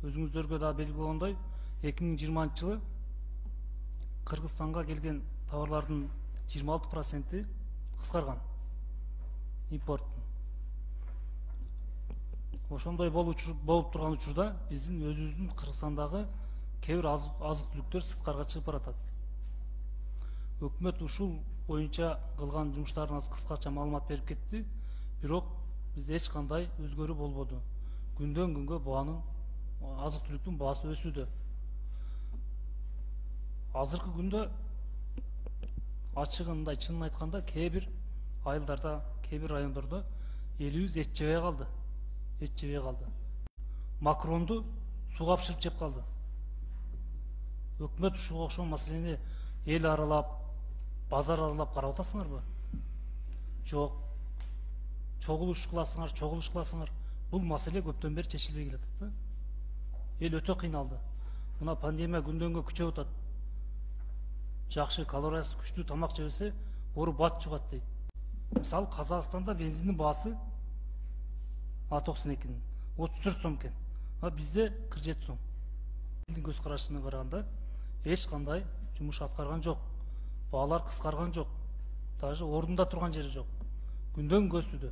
өзүңүздөргө да белгилүү болгондой 2020 жылы Кыргызстанга келген товарлардын 26% кыскарган импорттун. Ошондой болуп турган учурда биздин өзүбүздүн Кыргызстандагы кээ бир азык түлүктөр сырткарга чыгып баратат. Өкмөт ушул боюнча кылган жумуштарын аз кыскача маалымат берип кетти, бирок бизде эч кандай өзгөрүү болбоду. Күндөн күнгө буанын азык түлүктүн баасы өсүүдө. Азыркы күндө ачыгында чынын айтканда кээ бир айылдарда, кээ бир райондордо элибиз эт жебей калды. Эт жебей калды. Макаронду сууга бышырып жеп калды. Өкмөт ушуга окшогон маселени эл аралап, базар аралап карап атасыңарбы? Жок. Чогулуш кыласыңар. Бул маселе көптөн бери чечилбей келатат да. Эл өтө кыйналды. Мына пандемия күндөн күнгө күчөп атат. Жакшы калориясы күчтүү тамак жебесе, оору бат жугат дейт. Мисалы Казакстанда бензиндин баасы А92-нин 34 сом экен. А бизде 47 сом. Элдин көз карашына караганда эч кандай жумуш аткарган жок. Баалар кыскарган жок. Даже ордунда турган жери жок. Күндөн күнгө өсүүдө.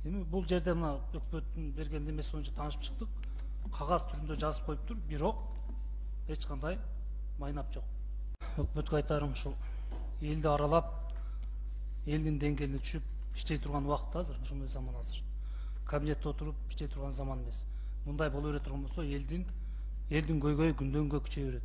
Эми бул жерде мына өкмөттүн берген немеси боюнча таанышып чыктык. Кагаз түрүндө жазып коюптур, бирок эч кандай майнап жок. Өкмөткө айтарым ушул элди аралап, элдин деңгээлине түшүп иштей турган убакыт азыр, ошондой заман азыр. Кабинетте отуруп иштей турган заман эмес. Мындай боло бере турган болсо элдин көйгөйү күндөн күнгө күчөйө берет.